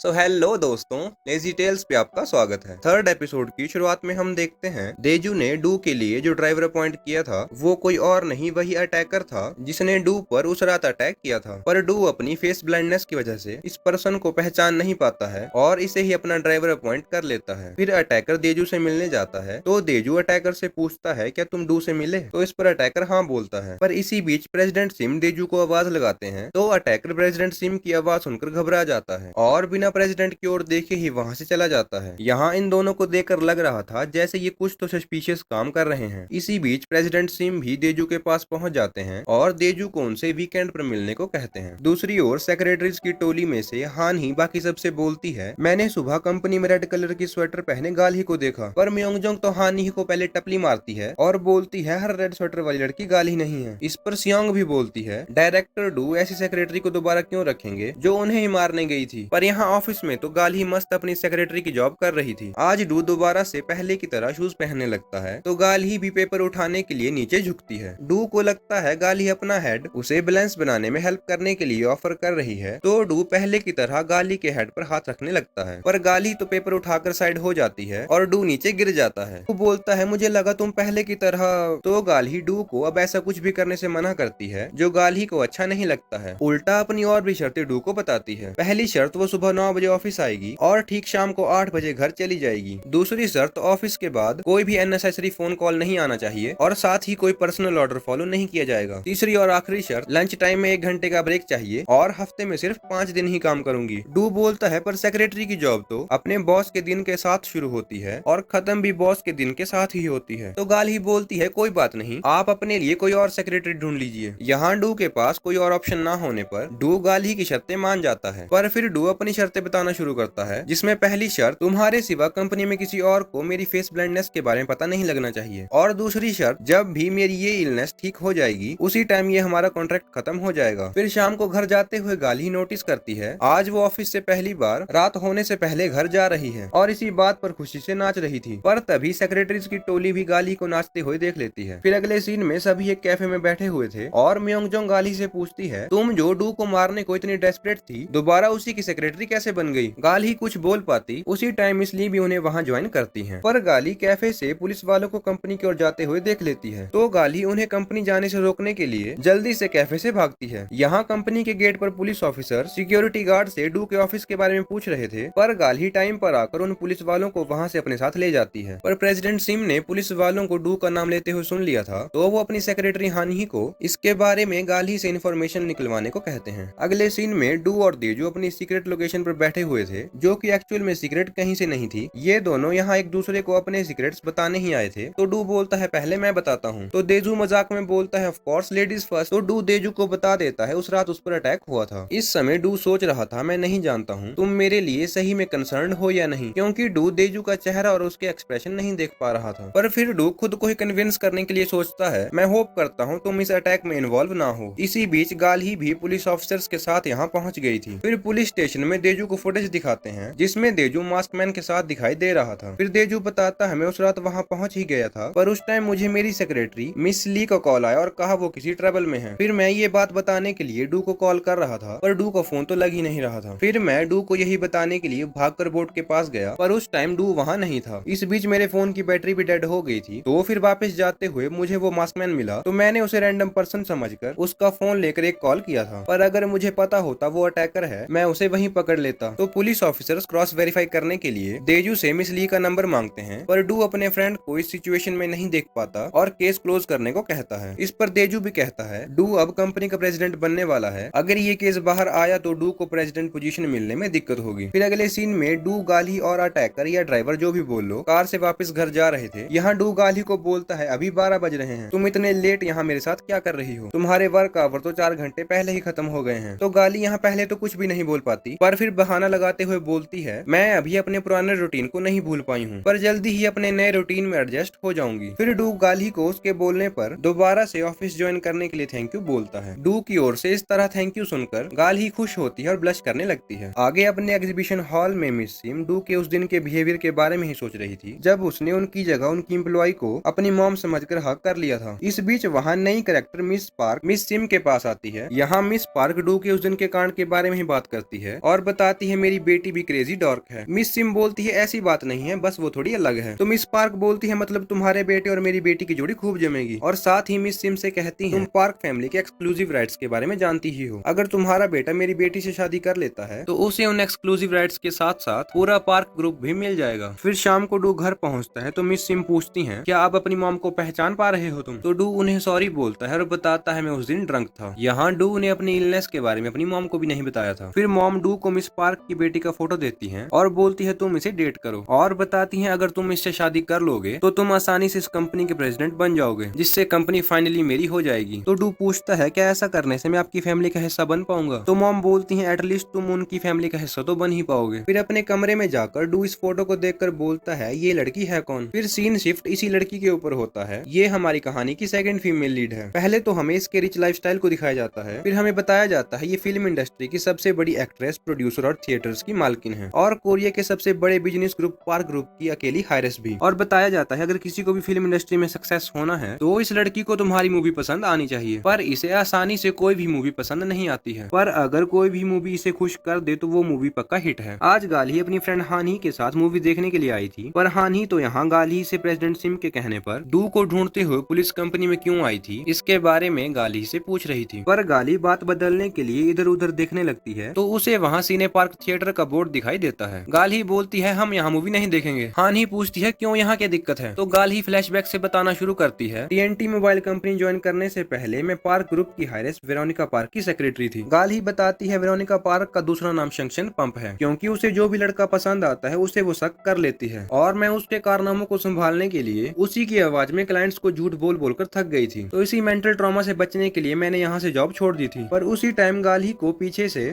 So hello दोस्तों, lazy tales पे आपका स्वागत है। थर्ड एपिसोड की शुरुआत में हम देखते हैं देजू ने डू के लिए जो ड्राइवर अपॉइंट किया था वो कोई और नहीं वही अटैकर था जिसने डू पर उस रात अटैक किया था। पर डू अपनी फेस ब्लाइंडनेस की वजह से इस पर्सन को पहचान नहीं पाता है और इसे ही अपना ड्राइवर अपॉइंट कर लेता है। फिर अटैकर देजू से मिलने जाता है तो देजू अटैकर से पूछता है क्या तुम डू से मिले, तो इस पर अटैकर हाँ बोलता है। पर इसी बीच प्रेसिडेंट सिम देजू को आवाज लगाते हैं तो अटैकर प्रेसिडेंट सिम की आवाज सुनकर घबरा जाता है और बिना प्रेसिडेंट की ओर देखे ही वहां से चला जाता है। यहाँ इन दोनों को देखकर लग रहा था जैसे ये कुछ तो सस्पिशियस काम कर रहे हैं। इसी बीच प्रेसिडेंट सिम भी देजू के पास पहुंच जाते हैं और देजू को उनसे वीकेंड पर मिलने को कहते हैं। दूसरी ओर सेक्रेटरीज की टोली में से हान ही बाकी सबसे बोलती है, मैंने सुबह कंपनी में रेड कलर की स्वेटर पहने गाली को देखा। पर म्योंगजोंग तो हान ही को पहले टपली मारती है और बोलती है हर रेड स्वेटर वाली लड़की गाली नहीं है। इस पर सियोंग भी बोलती है, डायरेक्टर डू ऐसी सेक्रेटरी को दोबारा क्यों रखेंगे जो उन्हें ही मारने गई थी। पर यहाँ ऑफिस में तो गाल ही मस्त अपनी सेक्रेटरी की जॉब कर रही थी। आज डू दोबारा से पहले की तरह शूज पहनने लगता है तो गाल ही भी पेपर उठाने के लिए नीचे झुकती है। डू को लगता है गाल ही अपना हेड उसे बैलेंस बनाने में हेल्प करने के लिए ऑफर कर रही है तो डू पहले की तरह गाली के हेड पर हाथ रखने लगता है। पर गाली तो पेपर उठाकर साइड हो जाती है और डू नीचे गिर जाता है। डू बोलता है मुझे लगा तुम पहले की तरह, तो गाल ही डू को अब ऐसा कुछ भी करने से मना करती है जो गाल ही को अच्छा नहीं लगता है। उल्टा अपनी और भी शर्तें डू को बताती है। पहली शर्त वो सुबह 9 बजे ऑफिस आएगी और ठीक शाम को 8 बजे घर चली जाएगी। दूसरी शर्त ऑफिस के बाद कोई भी अननेसेसरी फोन कॉल नहीं आना चाहिए और साथ ही कोई पर्सनल ऑर्डर फॉलो नहीं किया जाएगा। तीसरी और आखिरी शर्त लंच टाइम में 1 घंटे का ब्रेक चाहिए और हफ्ते में सिर्फ 5 दिन ही काम करूंगी। डू बोलता है पर सेक्रेटरी की जॉब तो अपने बॉस के दिन के साथ शुरू होती है और खत्म भी बॉस के दिन के साथ ही होती है। तो गाल ही बोलती है कोई बात नहीं, आप अपने लिए कोई और सेक्रेटरी ढूंढ लीजिए। यहाँ डू के पास कोई और ऑप्शन ना होने पर डू गाल ही की शर्तें मान जाता है। पर फिर डू अपनी शर्तें बताना शुरू करता है जिसमें पहली शर्त तुम्हारे सिवा कंपनी में किसी और को मेरी फेस ब्लाइंडनेस के बारे में पता नहीं लगना चाहिए और दूसरी शर्त जब भी मेरी ये इलनेस ठीक हो जाएगी उसी टाइम ये हमारा कॉन्ट्रैक्ट खत्म हो जाएगा। फिर शाम को घर जाते हुए गाली नोटिस करती है आज वो ऑफिस से पहली बार रात होने से पहले घर जा रही है और इसी बात पर खुशी से नाच रही थी। पर तभी सेक्रेटरीज की टोली भी गाली को नाचते हुए देख लेती है। फिर अगले सीन में सभी एक कैफे में बैठे हुए थे और म्योंगजोंग गाली से पूछती है तुम जो डू को मारने को इतनी डेस्परेट थी दोबारा उसी की सेक्रेटरी कैसे बन गई। गाली कुछ बोल पाती उसी टाइम इसलिए भी उन्हें वहां ज्वाइन करती हैं। पर गाली कैफे से पुलिस वालों को कंपनी की ओर जाते हुए देख लेती है तो गाली उन्हें कंपनी जाने से रोकने के लिए जल्दी से कैफे से भागती है। यहाँ कंपनी के गेट पर पुलिस ऑफिसर सिक्योरिटी गार्ड से डू के ऑफिस के बारे में पूछ रहे थे पर गाली टाइम पर आकर उन पुलिस वालों को वहाँ से अपने साथ ले जाती है। पर प्रेसिडेंट सिम ने पुलिस वालों को डू का नाम लेते हुए सुन लिया था तो वो अपनी सेक्रेटरी हानही को इसके बारे में गाली से इन्फॉर्मेशन निकलवाने को कहते हैं। अगले सीन में डू और देजू अपनी सीक्रेट लोकेशन पर बैठे हुए थे जो कि एक्चुअल में सीक्रेट कहीं से नहीं थी। ये दोनों यहाँ एक दूसरे को अपने सीक्रेट्स बताने ही आए थे। तो डू बोलता है पहले मैं बताता हूँ तो देजू मजाक में बोलता है ऑफ कोर्स लेडीज फर्स्ट। तो डू देजू को बता देता है उस रात उस पर अटैक हुआ था। इस समय डू सोच रहा था मैं नहीं जानता हूँ तुम मेरे लिए सही में कंसर्न हो या नहीं, क्योंकि डू देजू का चेहरा और उसके एक्सप्रेशन नहीं देख पा रहा था। पर फिर डू खुद को ही कन्विंस करने के लिए सोचता है मैं होप करता हूँ तुम इस अटैक में इन्वॉल्व ना हो। इसी बीच गाल ही भी पुलिस ऑफिसर्स के साथ यहाँ पहुँच गई थी। फिर पुलिस स्टेशन में देजू को फुटेज दिखाते हैं जिसमें देजू मास्कमैन के साथ दिखाई दे रहा था। फिर देजू बताता है मैं उस रात वहाँ पहुँच ही गया था पर उस टाइम मुझे मेरी सेक्रेटरी मिस ली का कॉल आया और कहा वो किसी ट्रबल में है। फिर मैं ये बात बताने के लिए डू को कॉल कर रहा था पर डू का फोन तो लग ही नहीं रहा था। फिर मैं डू को यही बताने के लिए भागकर बोर्ड के पास गया पर उस टाइम डू वहाँ नहीं था। इस बीच मेरे फोन की बैटरी भी डेड हो गई थी तो फिर वापस जाते हुए मुझे वो मास्कमैन मिला तो मैंने उसे रैंडम पर्सन समझकर उसका फोन लेकर एक कॉल किया था। पर अगर मुझे पता होता वो अटैकर है मैं उसे वहीं पकड़ लेता। तो पुलिस ऑफिसर्स क्रॉस वेरीफाई करने के लिए देजू से मिस ली का नंबर मांगते हैं पर डू अपने फ्रेंड को इस सिचुएशन में नहीं देख पाता और केस क्लोज करने को कहता है। इस पर देजू भी कहता है डू अब कंपनी का प्रेसिडेंट बनने वाला है, अगर ये केस बाहर आया तो डू को प्रेसिडेंट पोजीशन मिलने में दिक्कत होगी। फिर अगले सीन में डू गाली और अटैकर या ड्राइवर जो भी बोल लो कार से वापस घर जा रहे थे। यहाँ डू गाली को बोलता है अभी 12 बज रहे हैं, तुम इतने लेट यहाँ मेरे साथ क्या कर रही हो, तुम्हारे वर्क आवर तो 4 घंटे पहले ही खत्म हो गए हैं। तो गाली यहाँ पहले तो कुछ भी नहीं बोल पाती पर फिर बहाना लगाते हुए बोलती है मैं अभी अपने पुराने रूटीन को नहीं भूल पाई हूँ पर जल्दी ही अपने नए रूटीन में एडजस्ट हो जाऊंगी। फिर डू गाली को उसके बोलने पर दोबारा से ऑफिस ज्वाइन करने के लिए थैंक यू बोलता है। डू की ओर से इस तरह थैंक यू सुनकर गाली खुश होती है और ब्लश करने लगती है। आगे अपने एग्जीबिशन हॉल में मिस सिम डू के उस दिन के बिहेवियर के बारे में ही सोच रही थी जब उसने उनकी जगह उनकी एम्प्लॉय को अपनी मॉम समझकर हक कर लिया था। इस बीच वहाँ नई character miss park miss SIM के पास आती है। यहाँ मिस पार्क डू के उस दिन के कांड के बारे में ही बात करती है और बताती बताती है मेरी बेटी भी क्रेजी डॉर्क है। मिस सिम बोलती है ऐसी बात नहीं है, बस वो थोड़ी अलग है। तो मिस पार्क बोलती है मतलब तुम्हारे बेटे और मेरी बेटी की जोड़ी खूब जमेगी। और साथ ही मिस सिम से कहती है तुम पार्क फैमिली के एक्सक्लूसिव राइट्स के बारे में जानती ही हो। अगर तुम्हारा बेटा मेरी बेटी से शादी कर लेता है तो उसे उन एक्सक्लूसिव राइट्स के साथ साथ पूरा पार्क ग्रुप भी मिल जाएगा। फिर शाम को डू घर पहुंचता है तो मिस सिम पूछती हैं क्या आप अपनी मॉम को पहचान पा रहे हो तुम? तो डू उन्हें सॉरी बोलता है और बताता है मैं उस दिन ड्रंक था। यहाँ डू ने अपनी इलनेस के बारे में अपनी मॉम को भी नहीं बताया था। फिर मॉम डू को मिस पार्क की बेटी का फोटो देती है और बोलती है तुम इसे डेट करो, और बताती है अगर तुम इससे शादी कर लोगे तो तुम आसानी से इस कंपनी के प्रेसिडेंट बन जाओगे, जिससे कंपनी फाइनली मेरी हो जाएगी। तो डू पूछता है क्या ऐसा करने से मैं आपकी फैमिली का हिस्सा बन पाऊंगा? तो मॉम बोलती है एटलीस्ट तुम उनकी फैमिली का हिस्सा तो बन ही पाओगे। फिर अपने कमरे में जाकर डू इस फोटो को देखकर बोलता है ये लड़की है कौन? फिर सीन शिफ्ट इसी लड़की के ऊपर होता है। ये हमारी कहानी की सेकंड फीमेल लीड है। पहले तो हमें इसके रिच लाइफस्टाइल को दिखाया जाता है, फिर हमें बताया जाता है ये फिल्म इंडस्ट्री की सबसे बड़ी एक्ट्रेस, प्रोड्यूसर और थिएटर्स की मालकिन है, और कोरिया के सबसे बड़े बिजनेस ग्रुप पार्क ग्रुप की अकेली हायरस भी। और बताया जाता है अगर किसी को भी फिल्म इंडस्ट्री में सक्सेस होना है तो इस लड़की को तुम्हारी मूवी पसंद आनी चाहिए, पर इसे आसानी से कोई भी मूवी पसंद नहीं आती है, पर अगर कोई भी मूवी इसे खुश कर दे तो वो मूवी पक्का हिट है। आज गाली अपनी फ्रेंड हानी के साथ मूवी देखने के लिए आई थी, पर हानी तो यहाँ गाली से प्रेसिडेंट सिम के कहने पर डू को ढूंढते हुए पुलिस कंपनी में क्यों आई थी इसके बारे में गाली से पूछ रही थी। पर गाली बात बदलने के लिए इधर उधर देखने लगती है तो उसे वहाँ सिने पार्क थिएटर का बोर्ड दिखाई देता है। गाली बोलती है हम यहाँ मूवी नहीं देखेंगे। हानी पूछती है क्यों, यहाँ क्या दिक्कत है? तो गाली फ्लैशबैक से बताना शुरू करती है टीएनटी मोबाइल कंपनी ज्वाइन करने से पहले मैं पार्क ग्रुप की हायरेस्ट वेरोनिका पार्क की सेक्रेटरी थी। गाली बताती है वेरोनिका पार्क का दूसरा नाम शंक्शन पंप है, क्योंकि उसे जो भी लड़का पसंद आता है उसे वो शक कर लेती है, और मैं उसके कारनामों को संभालने के लिए उसी की आवाज में क्लाइंट्स को झूठ बोल बोलकर थक गई थी। तो इसी मेंटल ट्रॉमा से बचने के लिए मैंने यहाँ से जॉब छोड़ दी थी। पर उसी टाइम गाली को पीछे से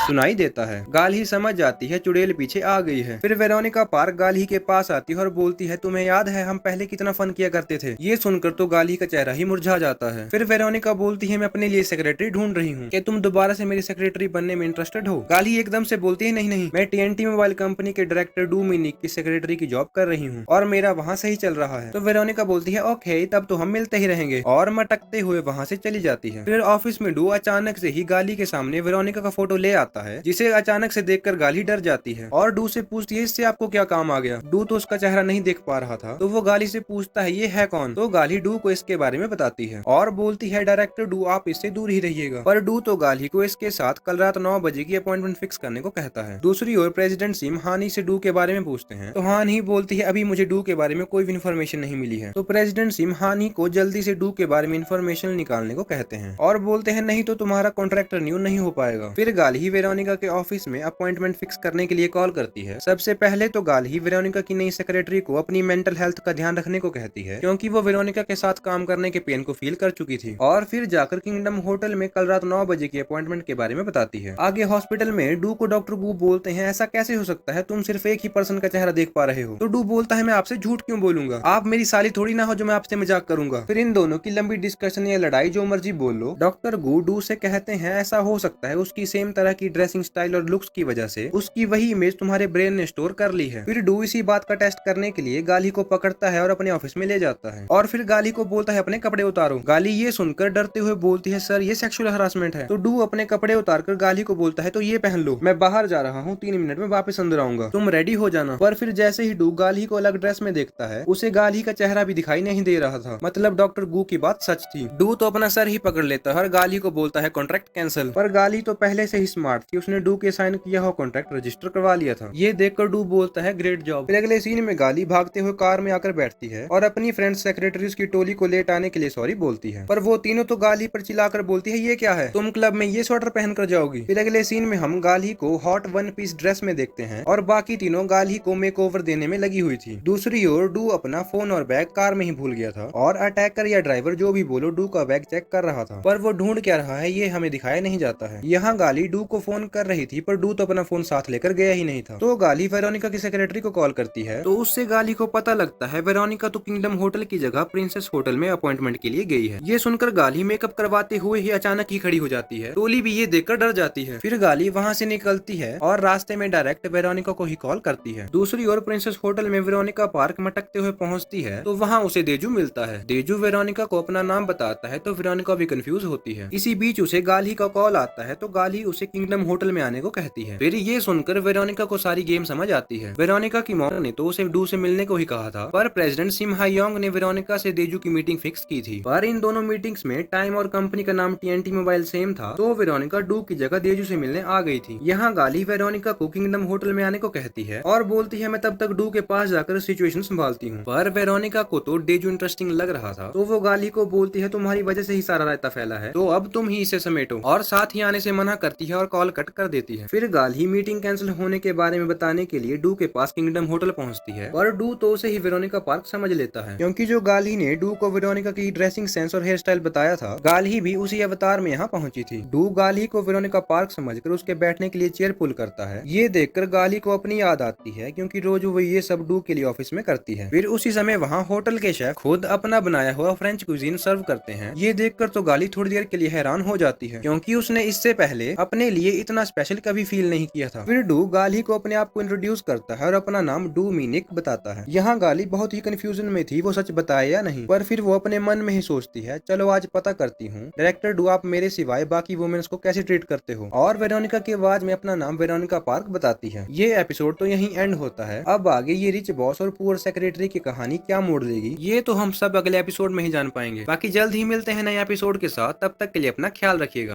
सुनाई देता है। गाली समझ जाती है चुड़ैल पीछे आ गई है। फिर वेरोनिका पार्क गाली के पास आती है और बोलती है तुम्हें याद है हम पहले कितना फन किया करते थे? ये सुनकर तो गाली का चेहरा ही मुरझा जाता है। फिर वेरोनिका बोलती है मैं अपने लिए सेक्रेटरी ढूंढ रही हूँ, क्या तुम दोबारा से मेरी सेक्रेटरी बनने में इंटरेस्टेड हो? गाली एकदम से बोलती है नहीं नहीं, मैं टीएनटी मोबाइल कंपनी के डायरेक्टर डू मिनिक की सेक्रेटरी की जॉब कर रही हूँ और मेरा वहाँ सही चल रहा है। तो वेरोनिका बोलती है ओके तब तो हम मिलते ही रहेंगे, और मटकते हुए वहाँ से चली जाती है। फिर ऑफिस में डू अचानक से ही गाली के सामने वेरोनिका का फोटो ले आता है, जिसे अचानक से देखकर गाली डर जाती है और डू से पूछती है इससे आपको क्या काम आ गया? डू तो उसका चेहरा नहीं देख पा रहा था, तो वो गाली से पूछता है ये है कौन? तो गाली डू को इसके बारे में बताती है और बोलती है डायरेक्टर डू आप इससे दूर ही रहिएगा। पर डू तो गाली को इसके साथ कल रात 9 बजे की अपॉइंटमेंट फिक्स करने को कहता है। दूसरी ओर प्रेसिडेंट सिम हानी से डू के बारे में पूछते हैं, तो हानी बोलती है अभी मुझे डू के बारे में कोई भी इन्फॉर्मेशन नहीं मिली है। तो प्रेसिडेंट सिम हानी को जल्दी से डू के बारे में इन्फॉर्मेशन निकालने को कहते हैं और बोलते हैं नहीं तो तुम्हारा कॉन्ट्रैक्ट रिन्यू नहीं हो पाएगा। फिर गाली वेरोनिका के ऑफिस में अपॉइंटमेंट फिक्स करने के लिए कॉल करती है। सबसे पहले तो गाली वेरोनिका की नई सेक्रेटरी को अपनी मेंटल हेल्थ का ध्यान रखने को कहती है, क्योंकि वो वेरोनिका के साथ काम करने के पेन को फील कर चुकी थी। और फिर जाकर किंगडम होटल में कल रात 9 बजे की अपॉइंटमेंट के बारे में बताती है। आगे हॉस्पिटल में डू को डॉक्टर वू बोलते हैं ऐसा कैसे हो सकता है, तुम सिर्फ एक ही पर्सन का चेहरा देख पा रहे हो। तो डू बोलता है मैं आपसे झूठ क्यों बोलूंगा, आप मेरी साली थोड़ी ना हो जो मैं आपसे मजाक करूंगा। फिर इन दोनों की लंबी डिस्कशन या लड़ाई जो मर्जी बोल लो, डॉक्टर गू डू से कहते हैं ऐसा हो सकता है उसकी सेम तरह की ड्रेसिंग स्टाइल और लुक्स की वजह से उसकी वही इमेज तुम्हारे ब्रेन ने स्टोर कर ली है। फिर डू इसी बात का टेस्ट करने के लिए गाली को पकड़ता है और अपने ऑफिस में ले जाता है, और फिर गाली को बोलता है अपने कपड़े उतारो। गाली ये सुनकर डरते हुए बोलती है सर ये सेक्सुअल हरासमेंट है। तो डू अपने कपड़े उतारकर गाली को बोलता है तो ये पहन लो, मैं बाहर जा रहा हूँ, 3 मिनट में वापस अंदर आऊंगा, तुम रेडी हो जाना। पर फिर जैसे ही डू गाली को अलग ड्रेस में देखता है उसे गाली का चेहरा भी दिखाई नहीं दे रहा था, मतलब डॉक्टर गू की बात सच थी। डू तो अपना सर ही पकड़ लेता है और गाली को बोलता है कॉन्ट्रैक्ट कैंसिल। पर गाली तो पहले से ही स्मार्ट थी, उसने डू के साइन किया हुआ कॉन्ट्रैक्ट रजिस्टर करवा लिया था। ये देखकर डू बोलता है ग्रेट जॉब। फिर अगले सीन में गाली भागते हुए कार में आकर बैठती है और अपनी फ्रेंड सेक्रेटरीज की टोली को लेट आने के लिए सॉरी बोलती है, पर वो तीनों तो गाली पर चिल्लाकर बोलती है ये क्या है, तुम क्लब में ये स्वेटर पहनकर जाओगी। फिर अगले सीन में हम गाली को हॉट 1 पीस ड्रेस में देखते हैं और बाकी तीनों गाली को मेकओवर देने में लगी हुई थी। दूसरी ओर डू अपना फोन और बैग कार में ही भूल गया था और अटैकर या ड्राइवर जो भी बोलो डू का बैग चेक कर रहा था, पर वो ढूंढ क्या रहा है ये हमें दिखाया नहीं जाता है। यहाँ गाली डू को फोन कर रही थी पर डू तो अपना फोन साथ लेकर गया ही नहीं था। तो गाली वेरोनिका की सेक्रेटरी को कॉल करती है तो उससे गाली को पता लगता है वेरोनिका तो किंगडम होटल की जगह प्रिंसेस होटल में अपॉइंटमेंट के लिए गई है। ये सुनकर गाली मेकअप करवाते हुए ही अचानक ही खड़ी हो जाती है। टोली भी ये देखकर डर जाती है। फिर गाली वहाँ से निकलती है और रास्ते में डायरेक्ट वेरोनिका को ही कॉल करती है। दूसरी ओर प्रिंसेस होटल में वेरोनिका पार्क मटकते हुए पहुंचती है तो वहाँ उसे देजू मिलता है। देजू वेरोनिका को अपना नाम बताता है तो वेरोनिका भी कंफ्यूज होती है। इसी बीच उसे गाली का कॉल आता है तो गाली उसे किंगडम होटल में आने को कहती है। फिर ये सुनकर वेरोनिका को सारी गेम समझ आती है। वेरोनिका की मॉम ने तो उसे डू से मिलने को ही कहा था, पर प्रेसिडेंट सिम हायोंग ने वेरोनिका से देजू की मीटिंग फिक्स की थी। पर इन दोनों मीटिंग्स में टाइम और कंपनी का नाम TNT मोबाइल सेम था, तो वेरोनिका डू की जगह देजू से मिलने आ गई थी। यहाँ गाली वेरोनिका को किंगडम होटल में आने को कहती है और बोलती है मैं तब तक डू के पास जाकर सिचुएशन संभालती हूँ। पर वेरोनिका को तो देजू इंटरेस्टिंग लग रहा था, तो वो गाली को बोलती है तुम्हारी वजह से ही सारा रायता फैला है, तो अब तुम ही इसे समेटो, और साथ ही आने से मना करती है और कॉल कट कर देती है। फिर गाली मीटिंग कैंसिल होने के बारे में बताने के लिए डू के पास किंगडम होटल पहुंचती है, और डू तो उसे ही वेरोनिका पार्क समझ लेता है, क्योंकि जो गाली ने डू को वेरोनिका की ड्रेसिंग सेंस और हेयर स्टाइल बताया था, गाली भी उसी अवतार में यहाँ पहुंची थी। डू गाली को वेरोनिका पार्क समझकर उसके बैठने के लिए चेयर पुल करता है। ये देखकर गाली को अपनी याद आती है, क्योंकि रोज वो ये सब डू के लिए ऑफिस में करती है। फिर उसी समय वहाँ होटल के शेफ खुद अपना बनाया हुआ फ्रेंच कुजीन सर्व करते हैं। ये देखकर तो गाली थोड़ी देर के लिए हैरान हो जाती है, क्योंकि उसने इससे पहले अपने लिए इतना स्पेशल कभी फील नहीं किया था। फिर डू गाली को अपने आप को इंट्रोड्यूस करता है और अपना नाम डू मीनिक बताता है। यहाँ गाली बहुत ही कंफ्यूजन में थी वो सच बताए या नहीं, पर फिर वो अपने मन में ही सोचती है चलो आज पता करती हूँ डायरेक्टर डू आप मेरे सिवाय बाकी वुमेन्स को कैसे ट्रीट करते हो, और वेरोनिका की आवाज में अपना नाम वेरोनिका पार्क बताती है। ये एपिसोड तो यहीं एंड होता है। अब आगे ये रिच बॉस और पुअर सेक्रेटरी की कहानी क्या मोड़ लेगी ये तो हम सब अगले एपिसोड में ही जान पाएंगे। बाकी जल्द ही मिलते हैं नए एपिसोड के साथ, तब तक के लिए अपना ख्याल रखिएगा।